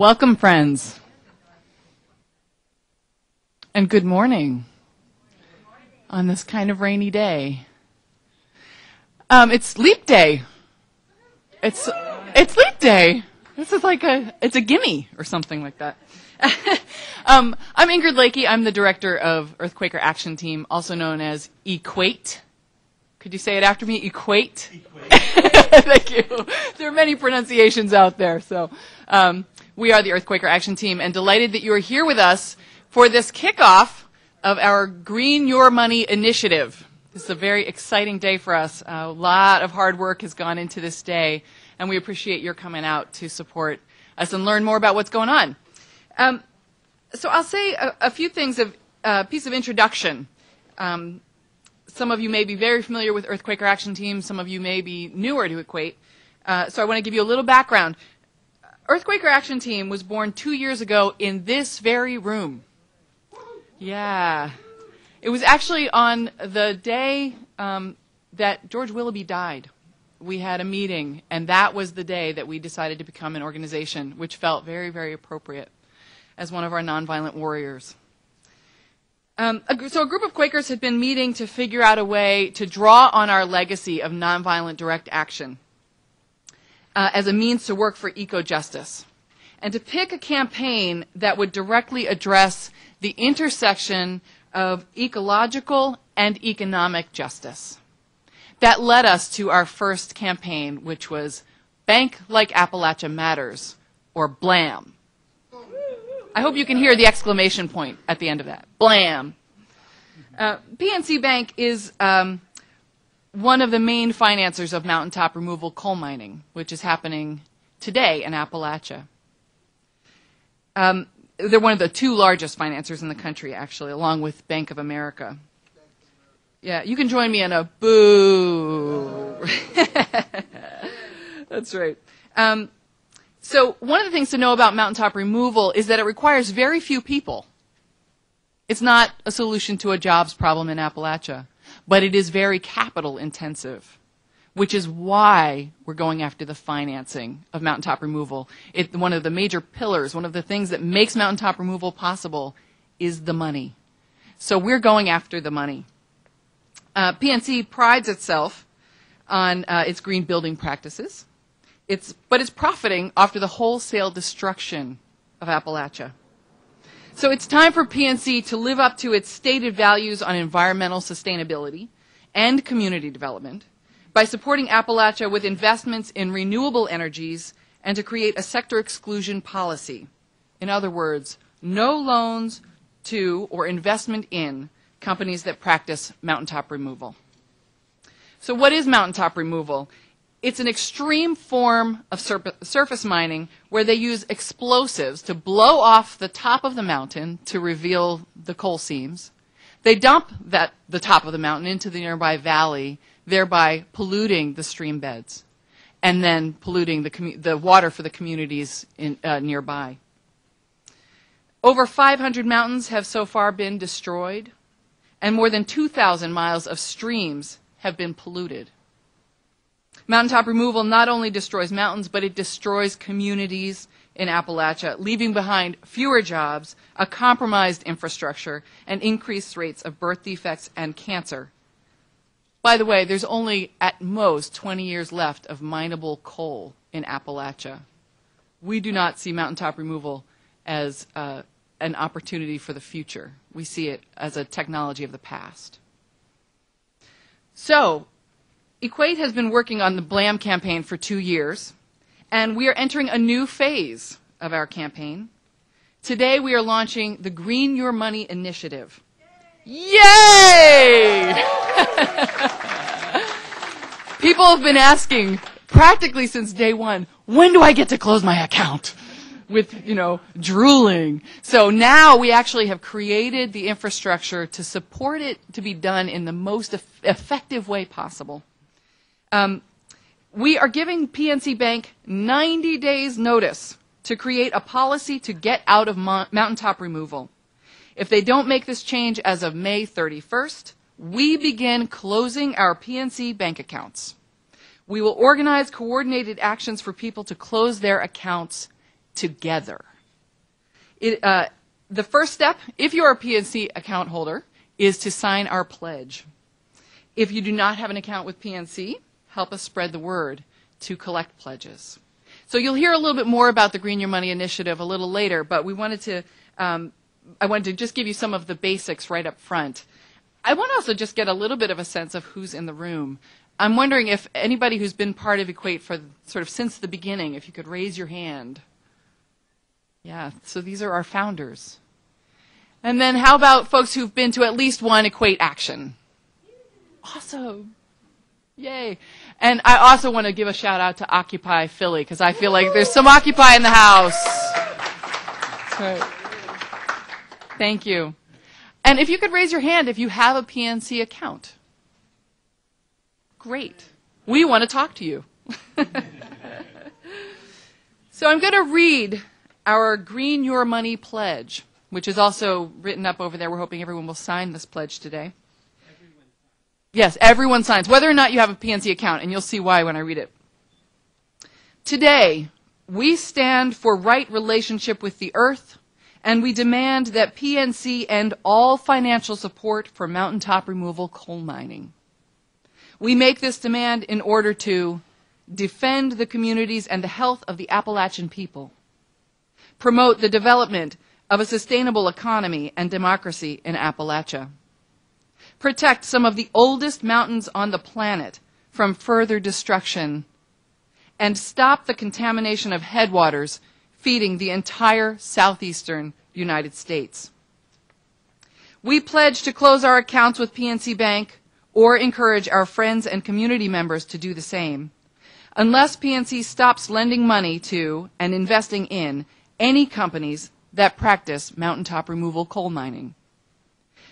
Welcome, friends. And good morning on this kind of rainy day. It's leap day. It's leap day. This is like it's a gimme or something like that. I'm Ingrid Lakey. I'm the director of Earthquaker Action Team, also known as EQAT. Could you say it after me? EQAT? Thank you. There are many pronunciations out there. So we are the Earthquaker Action Team, and delighted that you are here with us for this kickoff of our Green Your Money initiative. This is a very exciting day for us. A lot of hard work has gone into this day, and we appreciate your coming out to support us and learn more about what's going on. So I'll say a few things of a piece of introduction. Some of you may be very familiar with Earthquaker Action Team. Some of you may be newer to EQAT. So I want to give you a little background. Earthquaker Action Team was born 2 years ago in this very room. Yeah. It was actually on the day that George Willoughby died. We had a meeting, and that was the day that we decided to become an organization, which felt very, very appropriate as one of our nonviolent warriors. So a group of Quakers had been meeting to figure out a way to draw on our legacy of nonviolent direct action as a means to work for eco-justice, and to pick a campaign that would directly address the intersection of ecological and economic justice. That led us to our first campaign, which was Bank Like Appalachia Matters, or BLAM. I hope you can hear the exclamation point at the end of that. BLAM. PNC Bank is one of the main financiers of mountaintop removal coal mining, which is happening today in Appalachia. They're one of the two largest financiers in the country, actually, along with Bank of America. Yeah, you can join me in a boo. That's right. So one of the things to know about mountaintop removal is that it requires very few people. It's not a solution to a jobs problem in Appalachia, but it is very capital intensive, which is why we're going after the financing of mountaintop removal. One of the major pillars, one of the things that makes mountaintop removal possible is the money. So we're going after the money. PNC prides itself on its green building practices. But it's profiting after the wholesale destruction of Appalachia. So it's time for PNC to live up to its stated values on environmental sustainability and community development by supporting Appalachia with investments in renewable energies and to create a sector exclusion policy. In other words, no loans to or investment in companies that practice mountaintop removal. So what is mountaintop removal? It's an extreme form of surface mining where they use explosives to blow off the top of the mountain to reveal the coal seams. They dump the top of the mountain into the nearby valley, thereby polluting the stream beds and then polluting the water for the communities nearby. Over 500 mountains have so far been destroyed, and more than 2,000 miles of streams have been polluted. Mountaintop removal not only destroys mountains, but it destroys communities in Appalachia, leaving behind fewer jobs, a compromised infrastructure, and increased rates of birth defects and cancer. By the way, there's only at most 20 years left of mineable coal in Appalachia. We do not see mountaintop removal as an opportunity for the future. We see it as a technology of the past. So, EQAT has been working on the BLAM campaign for 2 years, and we are entering a new phase of our campaign. Today we are launching the Green Your Money initiative. Yay! People have been asking practically since day one, when do I get to close my account? With, drooling. So now we actually have created the infrastructure to support it to be done in the most effective way possible. We are giving PNC Bank 90 days notice to create a policy to get out of mountaintop removal. If they don't make this change as of May 31st, we begin closing our PNC bank accounts. We will organize coordinated actions for people to close their accounts together. The first step, if you're a PNC account holder, is to sign our pledge. If you do not have an account with PNC, help us spread the word to collect pledges. So you'll hear a little bit more about the Green Your Money initiative a little later, but I wanted to just give you some of the basics right up front. I want to also just get a little bit of a sense of who's in the room. I'm wondering if anybody who's been part of EQAT for sort of since the beginning, if you could raise your hand. Yeah, so these are our founders. And then how about folks who've been to at least one EQAT action? Awesome. Yay. And I also want to give a shout out to Occupy Philly, because I feel like there's some Occupy in the house. Right. Thank you. And if you could raise your hand if you have a PNC account. Great. We want to talk to you. So I'm going to read our Green Your Money pledge, which is also written up over there. We're hoping everyone will sign this pledge today. Yes, everyone signs, whether or not you have a PNC account, and you'll see why when I read it. Today, we stand for right relationship with the earth, and we demand that PNC end all financial support for mountaintop removal coal mining. We make this demand in order to defend the communities and the health of the Appalachian people, promote the development of a sustainable economy and democracy in Appalachia, protect some of the oldest mountains on the planet from further destruction, and stop the contamination of headwaters feeding the entire southeastern United States. We pledge to close our accounts with PNC Bank or encourage our friends and community members to do the same, unless PNC stops lending money to and investing in any companies that practice mountaintop removal coal mining.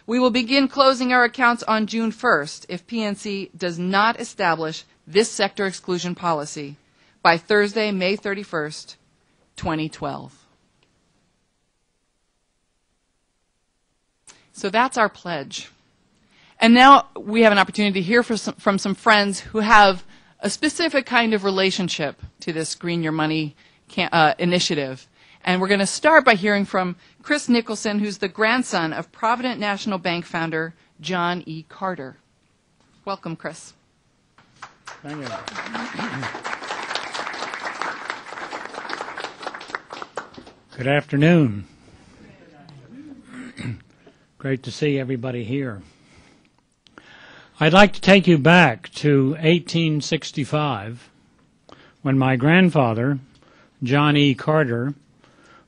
We will begin closing our accounts on June 1st if PNC does not establish this sector exclusion policy by Thursday, May 31st, 2012. So that's our pledge. And now we have an opportunity to hear from some friends who have a specific kind of relationship to this Green Your Money initiative. And we're going to start by hearing from Chris Nicholson, who's the grandson of Provident National Bank founder John E. Carter. Welcome, Chris. Thank you. Good afternoon. Great to see everybody here. I'd like to take you back to 1865, when my grandfather, John E. Carter,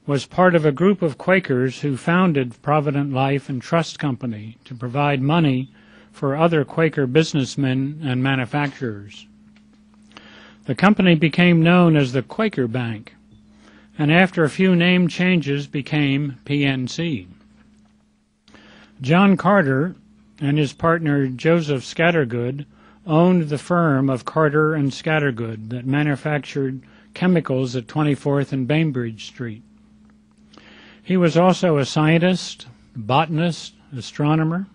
was part of a group of Quakers who founded Provident Life and Trust Company to provide money for other Quaker businessmen and manufacturers. The company became known as the Quaker Bank, and after a few name changes became PNC. John Carter and his partner Joseph Scattergood owned the firm of Carter and Scattergood that manufactured chemicals at 24th and Bainbridge Street. He was also a scientist, botanist, astronomer,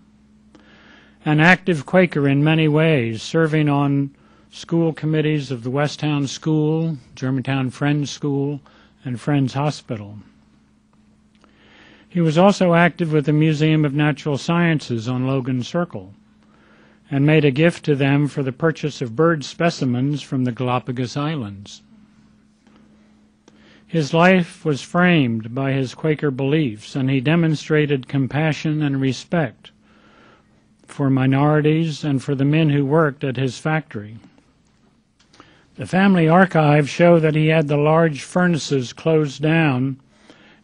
an active Quaker in many ways, serving on school committees of the Westtown School, Germantown Friends School, and Friends Hospital. He was also active with the Museum of Natural Sciences on Logan Circle and made a gift to them for the purchase of bird specimens from the Galapagos Islands. His life was framed by his Quaker beliefs, and he demonstrated compassion and respect for minorities and for the men who worked at his factory. The family archives show that he had the large furnaces closed down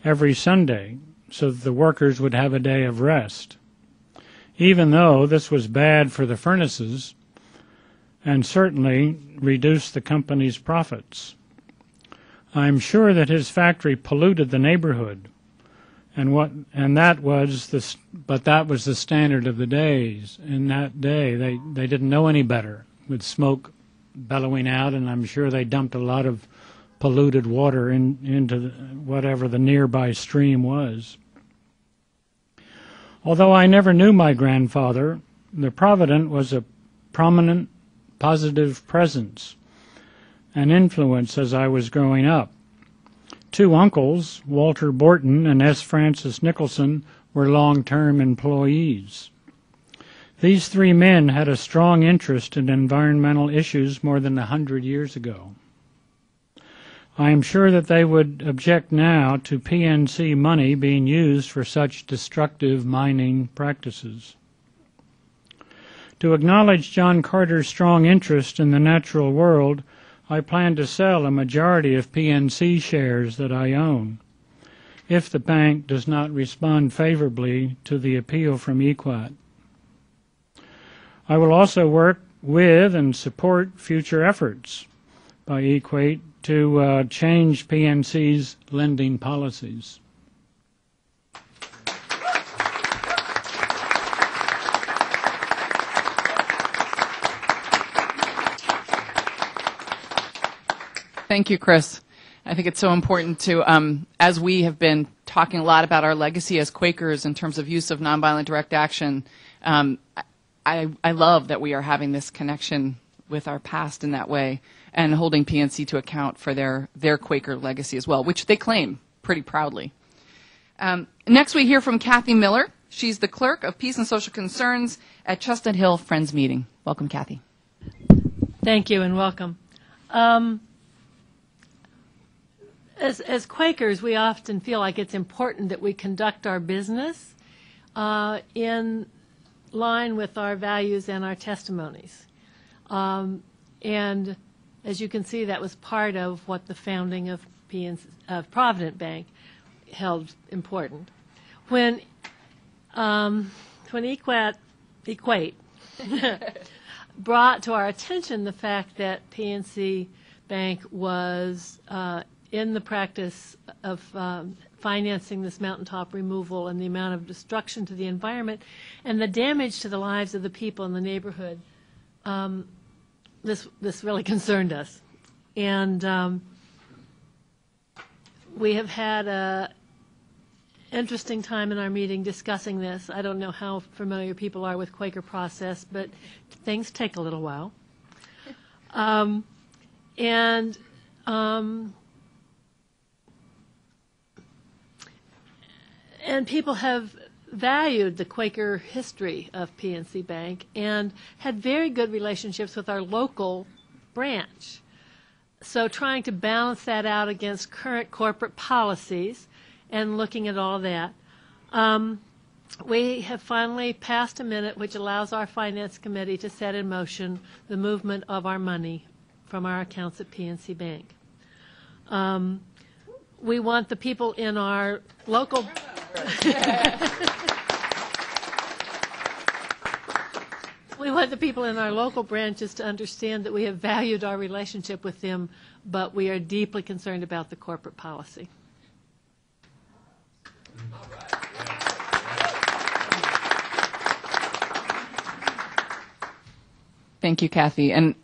every Sunday so that the workers would have a day of rest, even though this was bad for the furnaces and certainly reduced the company's profits. I'm sure that his factory polluted the neighborhood, that was the standard of the days. In that day, they didn't know any better, with smoke bellowing out, and I'm sure they dumped a lot of polluted water into whatever the nearby stream was. Although I never knew my grandfather, the Provident was a prominent, positive presence and influence as I was growing up. two uncles, Walter Borton and S. Francis Nicholson, were long-term employees. These three men had a strong interest in environmental issues more than 100 years ago. I am sure that they would object now to PNC money being used for such destructive mining practices. To acknowledge John Carter's strong interest in the natural world, I plan to sell a majority of PNC shares that I own, if the bank does not respond favorably to the appeal from EQAT. I will also work with and support future efforts by EQAT to change PNC's lending policies. Thank you, Chris. I think it's so important to, as we have been talking a lot about our legacy as Quakers in terms of use of nonviolent direct action, I love that we are having this connection with our past in that way and holding PNC to account for their Quaker legacy as well, which they claim pretty proudly. Next we hear from Kathy Miller. She's the Clerk of Peace and Social Concerns at Chestnut Hill Friends Meeting. Welcome, Kathy. Thank you and welcome. As Quakers, we often feel like it's important that we conduct our business in line with our values and our testimonies. And as you can see, that was part of what the founding of Provident Bank held important. When EQAT brought to our attention the fact that PNC Bank was in the practice of financing this mountaintop removal and the amount of destruction to the environment and the damage to the lives of the people in the neighborhood, this really concerned us. And we have had an interesting time in our meeting discussing this. I don't know how familiar people are with Quaker process, but things take a little while. And people have valued the Quaker history of PNC Bank and had very good relationships with our local branch. So trying to balance that out against current corporate policies and looking at all that, we have finally passed a minute which allows our Finance Committee to set in motion the movement of our money from our accounts at PNC Bank. We want the people in our local... We want the people in our local branches to understand that we have valued our relationship with them, but we are deeply concerned about the corporate policy. Thank you, Kathy. And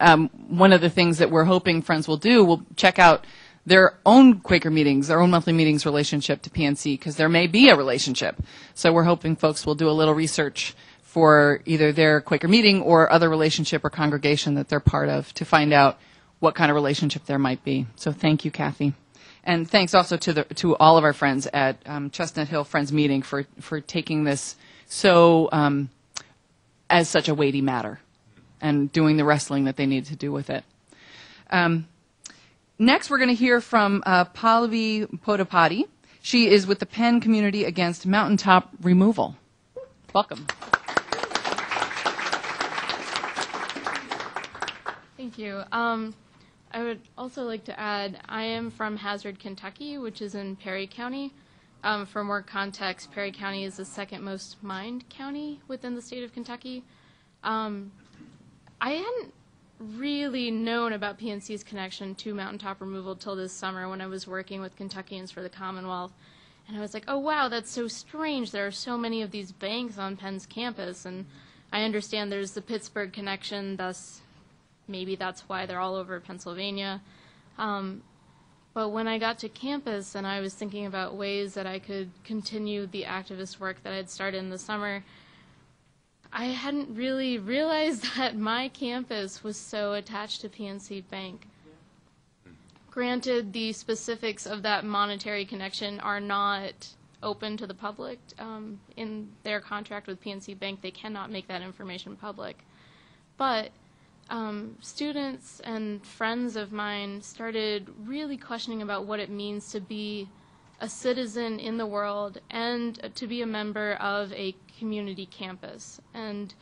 one of the things that we're hoping Friends will do, we'll check out their own Quaker meetings, their own monthly meetings relationship to PNC, because there may be a relationship. So we're hoping folks will do a little research for either their Quaker meeting or other relationship or congregation that they're part of to find out what kind of relationship there might be. So thank you, Kathy. And thanks also to all of our friends at Chestnut Hill Friends Meeting for taking this so as such a weighty matter and doing the wrestling that they need to do with it. Next, we're going to hear from Pallavi Podapati. She is with the Penn Community Against Mountaintop Removal. Welcome. Thank you. I would also like to add, I am from Hazard, Kentucky, which is in Perry County. For more context, Perry County is the second most mined county within the state of Kentucky. I hadn't really known about PNC's connection to mountaintop removal till this summer when I was working with Kentuckians for the Commonwealth. And I was like, oh, wow, that's so strange. There are so many of these banks on Penn's campus. And I understand there's the Pittsburgh connection, thus maybe that's why they're all over Pennsylvania. But when I got to campus and I was thinking about ways that I could continue the activist work that I'd started in the summer, I hadn't really realized that my campus was so attached to PNC Bank. Granted, the specifics of that monetary connection are not open to the public. In their contract with PNC Bank, they cannot make that information public. But students and friends of mine started really questioning about what it means to be a citizen in the world and to be a member of a community campus. And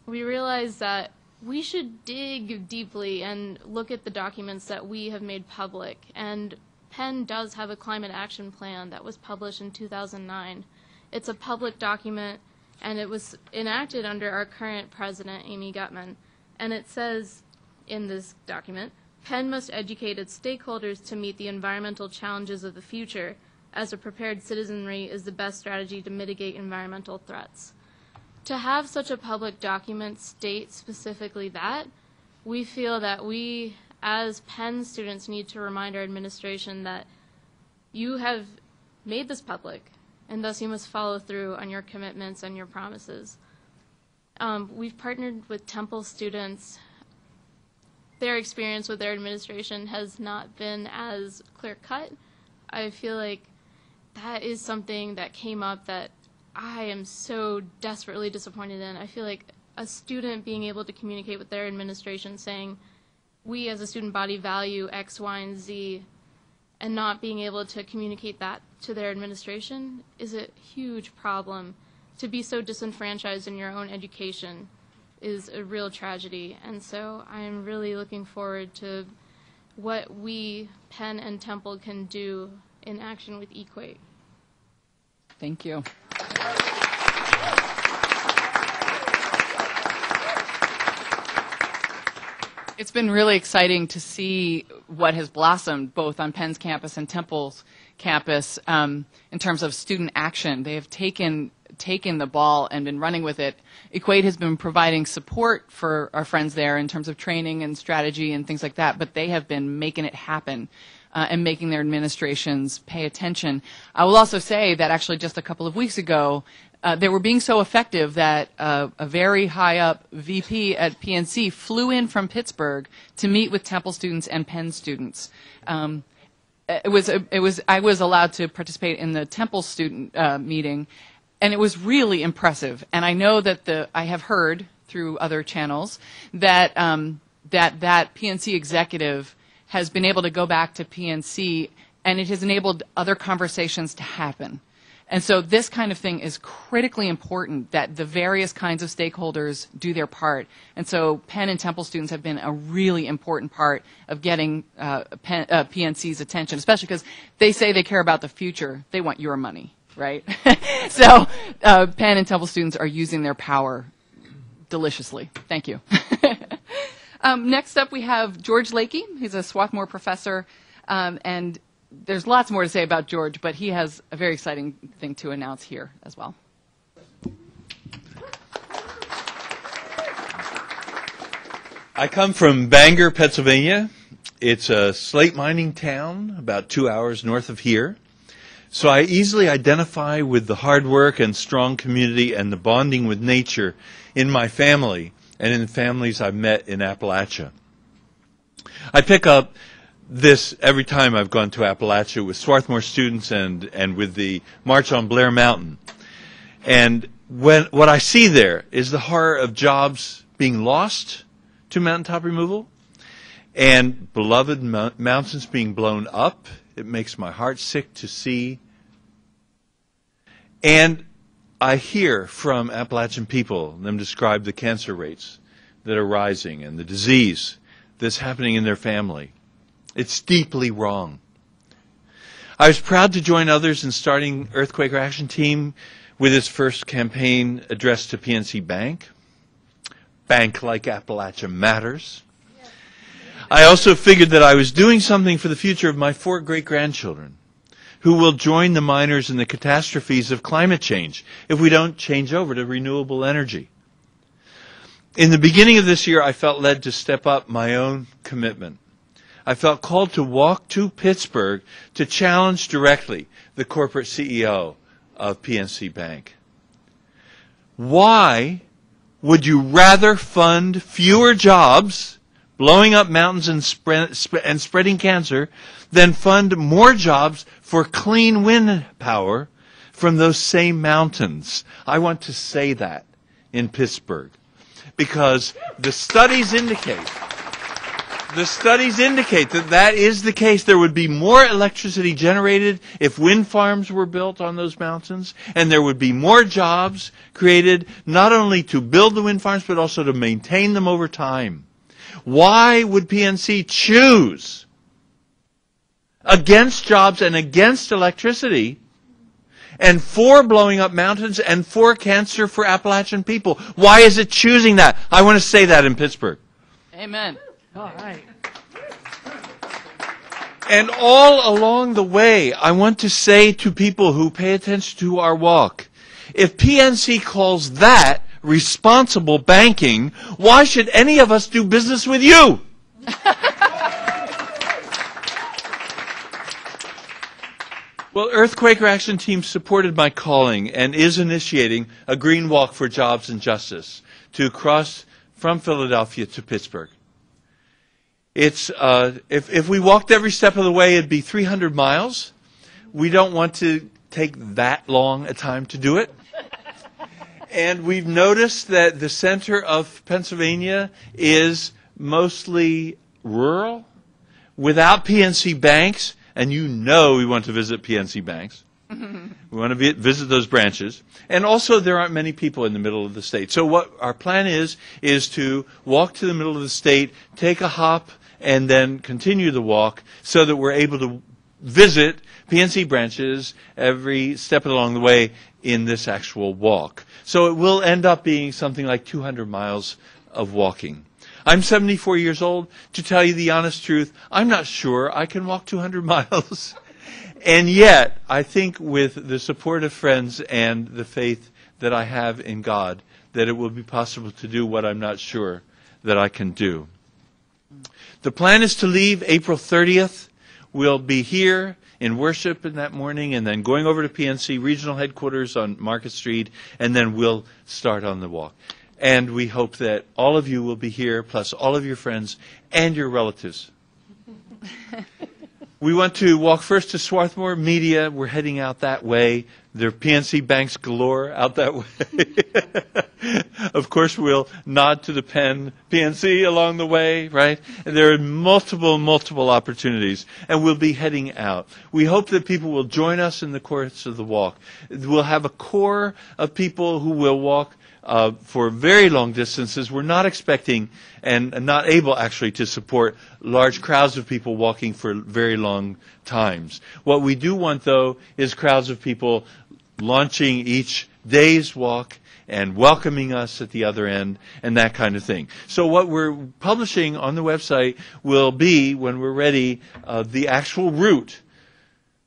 we realized that we should dig deeply and look at the documents that we have made public. And Penn does have a climate action plan that was published in 2009. It's a public document, and it was enacted under our current president, Amy Gutmann. And it says in this document, Penn must educate its stakeholders to meet the environmental challenges of the future, as a prepared citizenry is the best strategy to mitigate environmental threats. To have such a public document state specifically that, we feel that we, as Penn students, need to remind our administration that you have made this public, and thus you must follow through on your commitments and your promises. We've partnered with Temple students. Their experience with their administration has not been as clear-cut. I feel like that is something that came up that I am so desperately disappointed in. I feel like a student being able to communicate with their administration saying, we as a student body value X, Y, and Z, and not being able to communicate that to their administration is a huge problem. To be so disenfranchised in your own education is a real tragedy. And so I am really looking forward to what we, Penn and Temple, can do in action with EQAT. Thank you. It's been really exciting to see what has blossomed both on Penn's campus and Temple's campus in terms of student action. They have taken the ball and been running with it. EQAT has been providing support for our friends there in terms of training and strategy and things like that, but they have been making it happen and making their administrations pay attention. I will also say that actually just a couple of weeks ago, they were being so effective that a very high up VP at PNC flew in from Pittsburgh to meet with Temple students and Penn students. I was allowed to participate in the Temple student meeting, and it was really impressive. And I know that I have heard through other channels that that PNC executive has been able to go back to PNC, and it has enabled other conversations to happen. And so this kind of thing is critically important, that the various kinds of stakeholders do their part. And so Penn and Temple students have been a really important part of getting PNC's attention, especially because they say they care about the future. They want your money, right? So Penn and Temple students are using their power deliciously. Thank you. Next up we have George Lakey. He's a Swarthmore professor, and there's lots more to say about George, but he has a very exciting thing to announce here as well. I come from Bangor, Pennsylvania. It's a slate mining town about 2 hours north of here. So I easily identify with the hard work and strong community and the bonding with nature in my family and in the families I've met in Appalachia. I pick up this every time I've gone to Appalachia with Swarthmore students and with the March on Blair Mountain. And what I see there is the horror of jobs being lost to mountaintop removal and beloved mountains being blown up. It makes my heart sick to see. And I hear from Appalachian people them describe the cancer rates that are rising and the disease that's happening in their family. It's deeply wrong. I was proud to join others in starting Earthquake Action Team with its first campaign addressed to PNC Bank. Bank like Appalachia matters. I also figured that I was doing something for the future of my 4 great-grandchildren who will join the miners in the catastrophes of climate change if we don't change over to renewable energy. In the beginning of this year, I felt led to step up my own commitment. I felt called to walk to Pittsburgh to challenge directly the corporate CEO of PNC Bank. Why would you rather fund fewer jobs blowing up mountains and spreading cancer than fund more jobs for clean wind power from those same mountains. I want to say that in Pittsburgh because the studies indicate that that is the case. There would be more electricity generated if wind farms were built on those mountains, and there would be more jobs created not only to build the wind farms but also to maintain them over time. Why would PNC choose against jobs and against electricity and for blowing up mountains and for cancer for Appalachian people? Why is it choosing that? I want to say that in Pittsburgh. Amen. All right. And all along the way, I want to say to people who pay attention to our walk, if PNC calls that responsible banking, why should any of us do business with you? Well, Earthquaker Action Team supported my calling and is initiating a green walk for jobs and justice to cross from Philadelphia to Pittsburgh. It's if we walked every step of the way, it'd be 300 miles. We don't want to take that long a time to do it. And we've noticed that the center of Pennsylvania is mostly rural, without PNC banks, and you know we want to visit PNC banks. We want to visit those branches. And also there aren't many people in the middle of the state. So what our plan is to walk to the middle of the state, take a hop, and then continue the walk so that we're able to visit PNC branches every step along the way in this actual walk. So it will end up being something like 200 miles of walking. I'm 74 years old. To tell you the honest truth, I'm not sure I can walk 200 miles. And yet, I think with the support of friends and the faith that I have in God, that it will be possible to do what I'm not sure that I can do. The plan is to leave April 30th. We'll be here in worship in that morning and then going over to PNC regional headquarters on Market Street, and then we'll start on the walk. And we hope that all of you will be here, plus all of your friends and your relatives. We want to walk first to Swarthmore Media. We're heading out that way. There are PNC banks galore out that way. Of course, we'll nod to the Penn PNC along the way, right? And there are multiple opportunities, and we'll be heading out. We hope that people will join us in the course of the walk. We'll have a core of people who will walk for very long distances. We're not expecting and not able actually to support large crowds of people walking for very long times. What we do want, though, is crowds of people launching each day's walk and welcoming us at the other end and that kind of thing. So what we're publishing on the website will be, when we're ready, the actual route,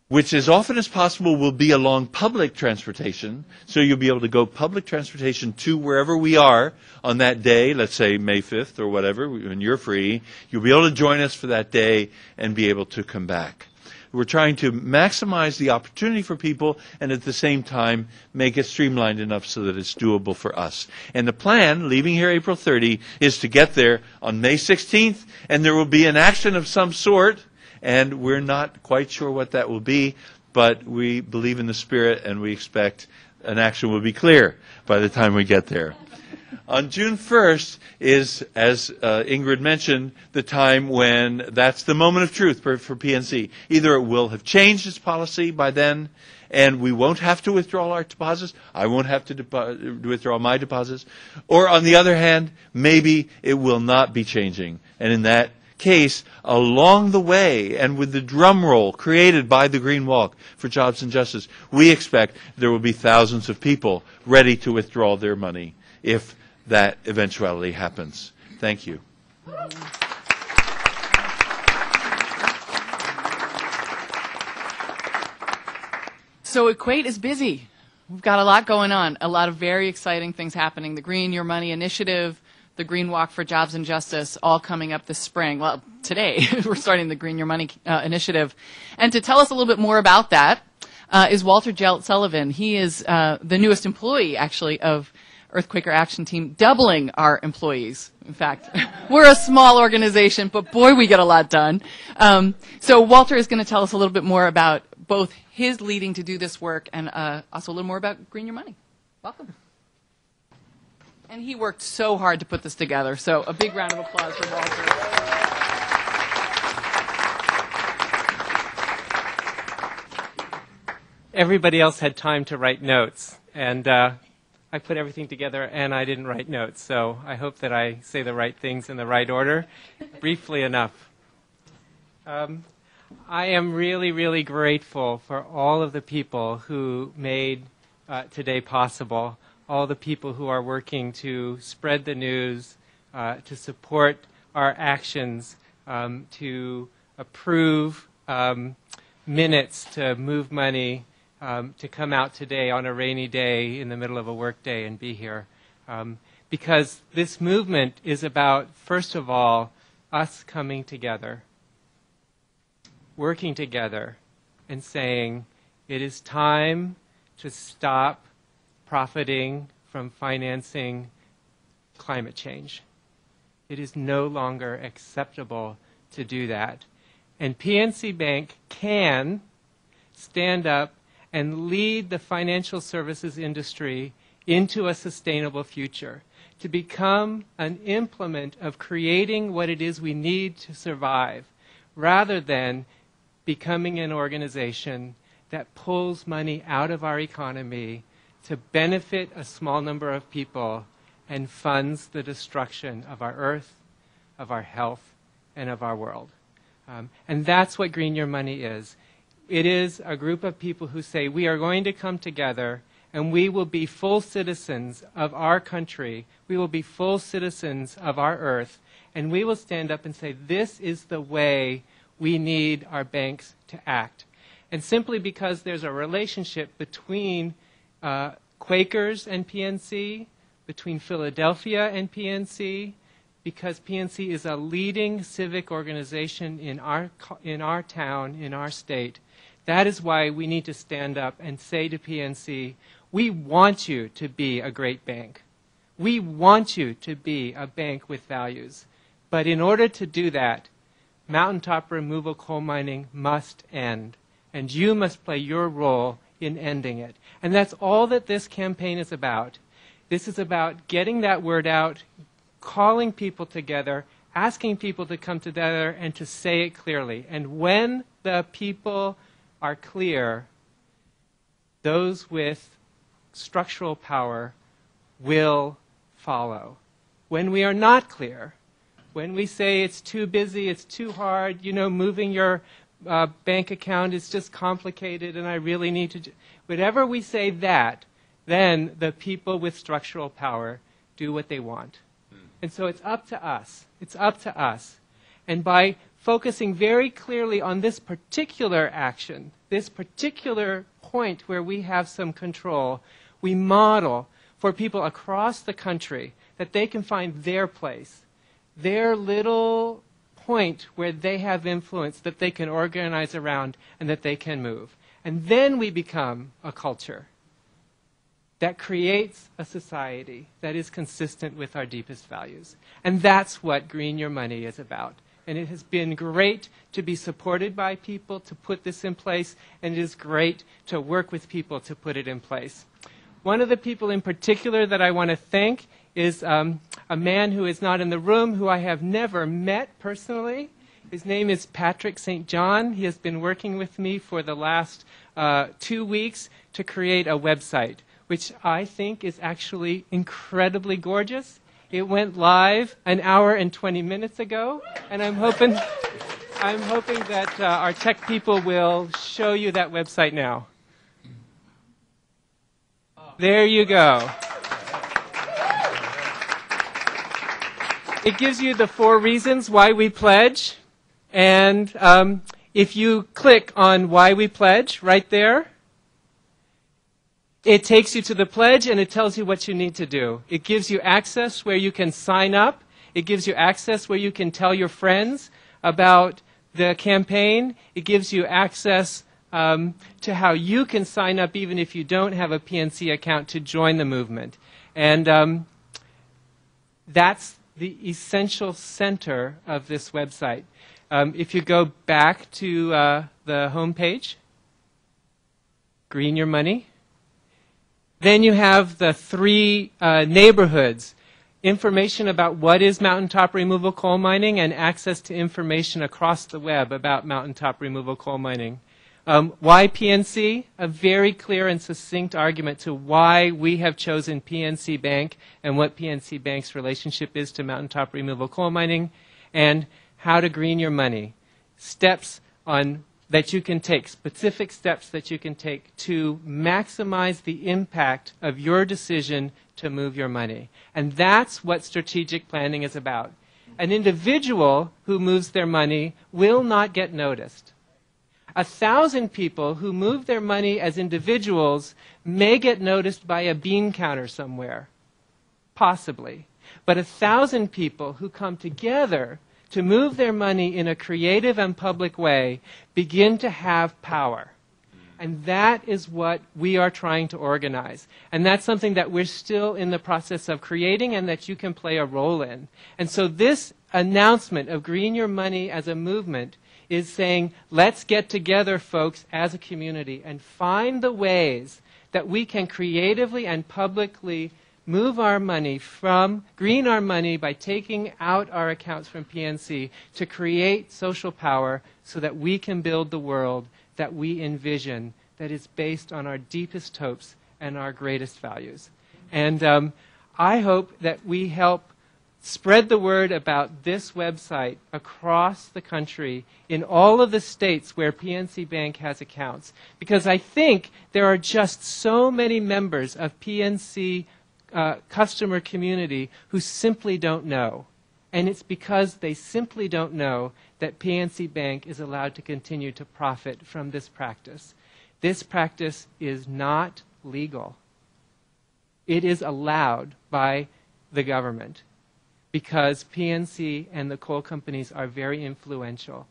which as often as possible will be along public transportation. So you'll be able to go public transportation to wherever we are on that day, let's say May 5th or whatever, when you're free. You'll be able to join us for that day and be able to come back. We're trying to maximize the opportunity for people and at the same time make it streamlined enough so that it's doable for us. And the plan, leaving here April 30, is to get there on May 16th, and there will be an action of some sort. And we're not quite sure what that will be, but we believe in the Spirit and we expect an action will be clear by the time we get there. On June 1st is, as Ingrid mentioned, the time when that's the moment of truth for PNC. Either it will have changed its policy by then and we won't have to withdraw our deposits. I won't have to withdraw my deposits. Or on the other hand, maybe it will not be changing. And in that case, along the way and with the drum roll created by the Green Walk for Jobs and Justice, we expect there will be thousands of people ready to withdraw their money if that eventuality happens. Thank you. So EQAT is busy. We've got a lot going on, a lot of very exciting things happening. The Green Your Money Initiative, the Green Walk for Jobs and Justice, all coming up this spring. Well, today we're starting the Green Your Money Initiative. And to tell us a little bit more about that is Walter Sullivan. He is the newest employee, actually, of Earthquaker Action Team, doubling our employees. In fact, we're a small organization, but boy, we get a lot done. So Walter is going to tell us a little bit more about both his leading to do this work and also a little more about Green Your Money. Welcome. And he worked so hard to put this together, so a big round of applause for Walter. Everybody else had time to write notes, and I put everything together and I didn't write notes, so I hope that I say the right things in the right order, briefly enough. I am really, really grateful for all of the people who made today possible, all the people who are working to spread the news, to support our actions, to approve minutes to move money, to come out today on a rainy day in the middle of a work day and be here. Because this movement is about, first of all, us coming together, working together, and saying it is time to stop profiting from financing climate change. It is no longer acceptable to do that. And PNC Bank can stand up and lead the financial services industry into a sustainable future, to become an implement of creating what it is we need to survive, rather than becoming an organization that pulls money out of our economy to benefit a small number of people and funds the destruction of our earth, of our health, and of our world. And that's what Green Your Money is. It is a group of people who say we are going to come together and we will be full citizens of our country, we will be full citizens of our earth, and we will stand up and say this is the way we need our banks to act. And simply because there's a relationship between Quakers and PNC, between Philadelphia and PNC, because PNC is a leading civic organization in our town, in our state, that is why we need to stand up and say to PNC, we want you to be a great bank. We want you to be a bank with values. But in order to do that, mountaintop removal coal mining must end. And you must play your role in ending it. And that's all that this campaign is about. This is about getting that word out, calling people together, asking people to come together and to say it clearly. And when the people are clear, those with structural power will follow. When we are not clear, when we say it's too busy, it's too hard, you know, moving your bank account is just complicated and I really need to do, whatever we say that, then the people with structural power do what they want. And so it's up to us. It's up to us. And by focusing very clearly on this particular action, this particular point where we have some control, we model for people across the country that they can find their place, their little point where they have influence that they can organize around and that they can move. And then we become a culture that creates a society that is consistent with our deepest values. And that's what Green Your Money is about. And it has been great to be supported by people to put this in place, and it is great to work with people to put it in place. One of the people in particular that I want to thank is a man who is not in the room, who I have never met personally. His name is Patrick St. John. He has been working with me for the last 2 weeks to create a website, which I think is actually incredibly gorgeous. It went live an hour and 20 minutes ago, and I'm hoping that our tech people will show you that website now. There you go. It gives you the 4 reasons why we pledge, and if you click on why we pledge right there, it takes you to the pledge and it tells you what you need to do. It gives you access where you can sign up. It gives you access where you can tell your friends about the campaign. It gives you access to how you can sign up even if you don't have a PNC account to join the movement. And that's the essential center of this website. If you go back to the home page, Green Your Money, then you have the three neighborhoods, information about what is mountaintop removal coal mining and access to information across the web about mountaintop removal coal mining. Why PNC? A very clear and succinct argument to why we have chosen PNC Bank and what PNC Bank's relationship is to mountaintop removal coal mining, and how to green your money. Steps that you can take, specific steps that you can take to maximize the impact of your decision to move your money. And that's what strategic planning is about. An individual who moves their money will not get noticed. 1,000 people who move their money as individuals may get noticed by a bean counter somewhere, possibly. But 1,000 people who come together to move their money in a creative and public way begin to have power. And that is what we are trying to organize. And that's something that we're still in the process of creating and that you can play a role in. And so this announcement of Green Your Money as a movement is saying, let's get together, folks, as a community and find the ways that we can creatively and publicly move our money green our money by taking out our accounts from PNC to create social power so that we can build the world that we envision that is based on our deepest hopes and our greatest values. And I hope that we help spread the word about this website across the country in all of the states where PNC Bank has accounts. Because I think there are just so many members of PNC customer community who simply don't know. And it's because they simply don't know that PNC Bank is allowed to continue to profit from this practice. This practice is not legal. It is allowed by the government because PNC and the coal companies are very influential.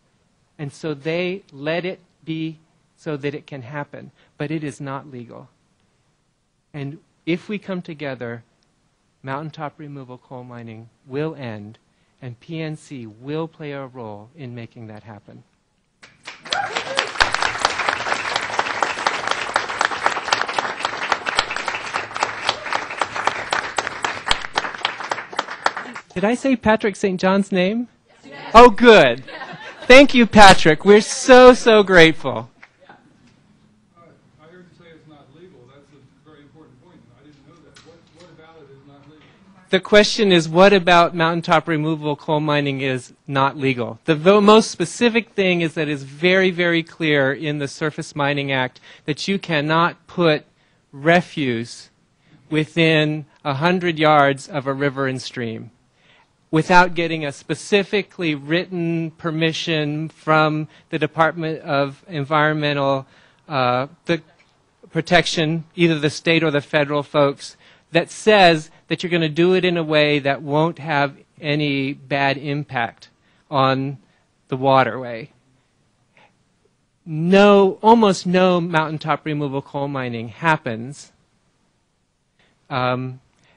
And so they let it be so that it can happen. But it is not legal. And if we come together, mountaintop removal coal mining will end, and PNC will play a role in making that happen. Did I say Patrick St. John's name? Yes. Oh, good. Thank you, Patrick. We're so, so grateful. I heard you say it's not legal. That's a very important point. I didn't know that. What about it is not legal? The question is, what about mountaintop removal coal mining is not legal? The most specific thing is that it's very, very clear in the Surface Mining Act that you cannot put refuse within 100 yards of a river and stream without getting a specifically written permission from the Department of Environmental Protection, either the state or the federal folks, that says that you're going to do it in a way that won't have any bad impact on the waterway. Almost no mountaintop removal coal mining happens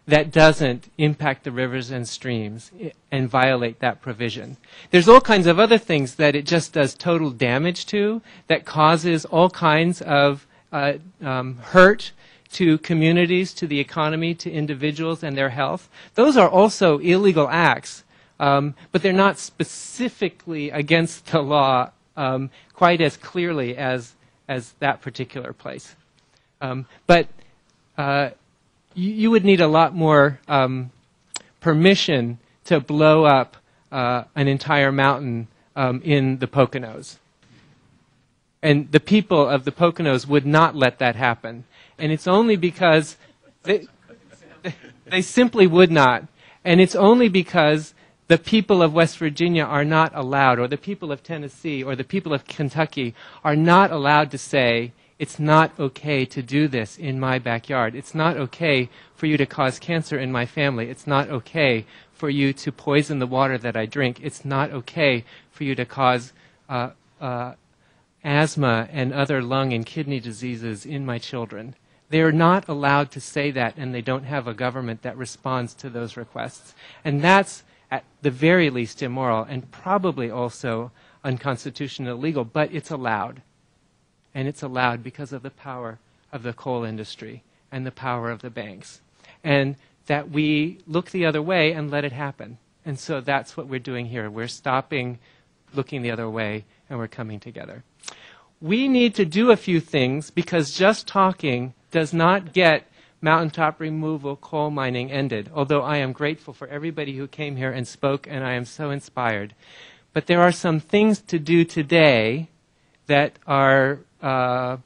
that doesn't impact the rivers and streams and violate that provision. There's all kinds of other things that it just does total damage to, that causes all kinds of hurt to communities, to the economy, to individuals and their health. Those are also illegal acts, but they're not specifically against the law quite as clearly as that particular place. But you would need a lot more permission to blow up an entire mountain in the Poconos. And the people of the Poconos would not let that happen. And it's only because they simply would not. And it's only because the people of West Virginia are not allowed, or the people of Tennessee, or the people of Kentucky are not allowed to say, it's not okay to do this in my backyard. It's not okay for you to cause cancer in my family. It's not okay for you to poison the water that I drink. It's not okay for you to cause asthma and other lung and kidney diseases in my children. They are not allowed to say that, and they don't have a government that responds to those requests. And that's, at the very least, immoral and probably also unconstitutional and illegal, but it's allowed. And it's allowed because of the power of the coal industry and the power of the banks. And that we look the other way and let it happen. And so that's what we're doing here. We're stopping looking the other way, and we're coming together. We need to do a few things because just talking does not get mountaintop removal, coal mining ended, although I am grateful for everybody who came here and spoke, and I am so inspired. But there are some things to do today that are a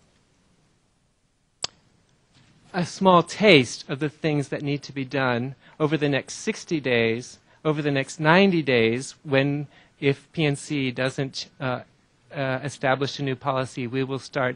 small taste of the things that need to be done over the next 60 days, over the next 90 days, when, if PNC doesn't establish a new policy, we will start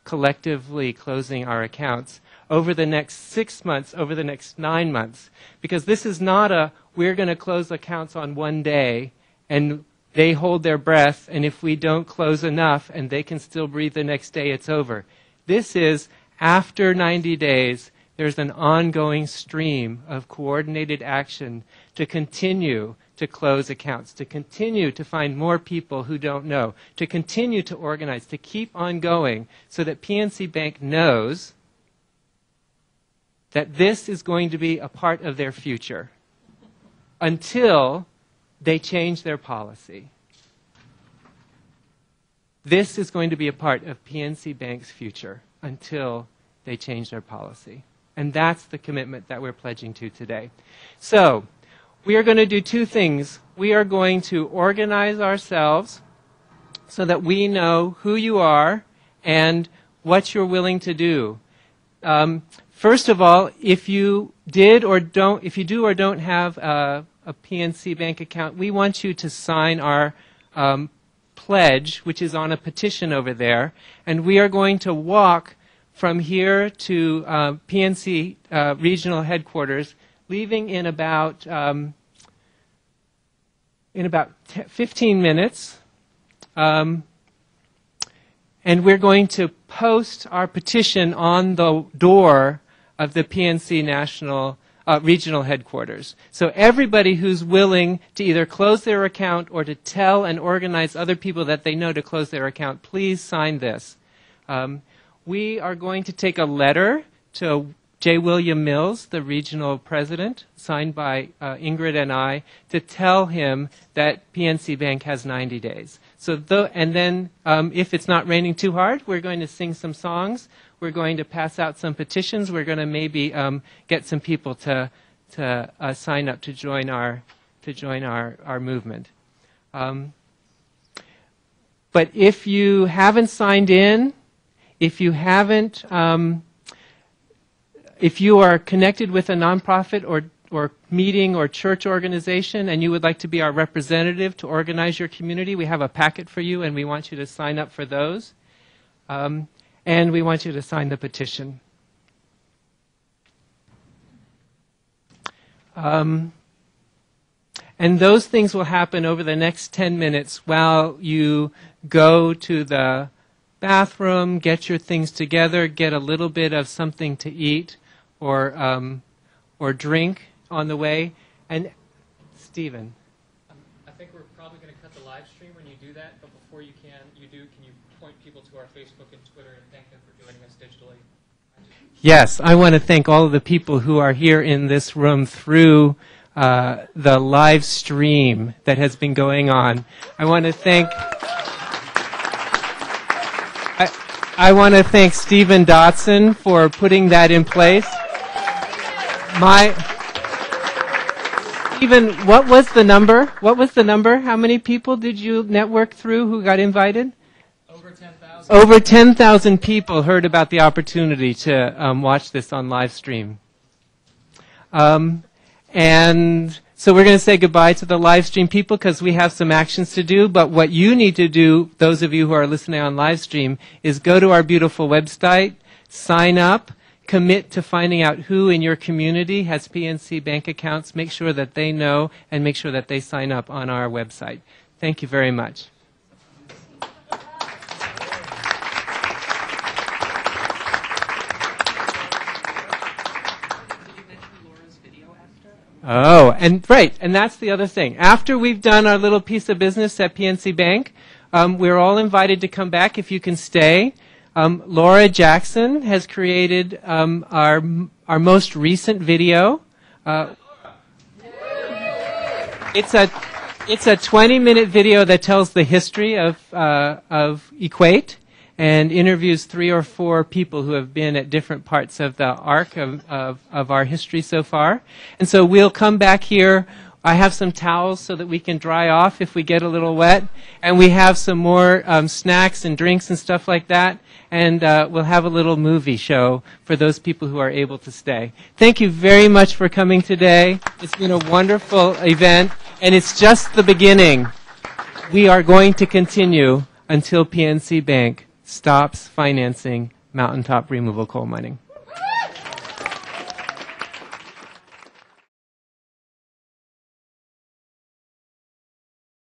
collectively closing our accounts over the next 6 months, over the next 9 months. Because this is not a, we're going to close accounts on one day, and they hold their breath, and if we don't close enough and they can still breathe the next day, it's over. This is, after 90 days, there's an ongoing stream of coordinated action to continue to close accounts, to continue to find more people who don't know, to continue to organize, to keep on going so that PNC Bank knows that this is going to be a part of their future until they change their policy. This is going to be a part of PNC Bank's future until they change their policy. And that's the commitment that we're pledging to today. So, we are going to do two things. We are going to organize ourselves so that we know who you are and what you're willing to do. First of all, if you do or don't have a PNC Bank account, we want you to sign our pledge, which is on a petition over there, and we are going to walk from here to PNC regional headquarters, leaving in about 15 minutes. And we're going to post our petition on the door of the PNC national regional headquarters. So everybody who's willing to either close their account or to tell and organize other people that they know to close their account, please sign this. We are going to take a letter to J. William Mills, the regional president, signed by Ingrid and I, to tell him that PNC Bank has 90 days. So, and then if it's not raining too hard, we're going to sing some songs. We're going to pass out some petitions. We're going to maybe get some people to sign up to join our movement. But if you haven't signed in, if you haven't, if you are connected with a nonprofit or meeting or church organization and you would like to be our representative to organize your community, we have a packet for you and we want you to sign up for those. And we want you to sign the petition. And those things will happen over the next 10 minutes while you go to the bathroom, get your things together, get a little bit of something to eat or drink on the way. And Stephen. I think we're probably going to cut the live stream when you do that, but before you can you point people to our Facebook and Twitter and thank them for joining us digitally? Yes, I want to thank all of the people who are here in this room through the live stream that has been going on. I want to thank Stephen Dotson for putting that in place. Stephen, what was the number? What was the number? How many people did you network through who got invited? Over 10,000. Over 10,000 people heard about the opportunity to watch this on live stream. And so we're going to say goodbye to the live stream people because we have some actions to do. But what you need to do, those of you who are listening on live stream, is go to our beautiful website, sign up, commit to finding out who in your community has PNC Bank accounts, make sure that they know, and make sure that they sign up on our website. Thank you very much. Oh, and right, and that's the other thing. After we've done our little piece of business at PNC Bank, we're all invited to come back if you can stay. Laura Jackson has created our most recent video. It's a 20-minute video that tells the history of EQAT and interviews 3 or 4 people who have been at different parts of the arc of our history so far. And so we'll come back here. I have some towels so that we can dry off if we get a little wet. And we have some more snacks and drinks and stuff like that. And we'll have a little movie show for those people who are able to stay. Thank you very much for coming today. It's been a wonderful event. And it's just the beginning. We are going to continue until PNC Bank stops financing mountaintop removal coal mining.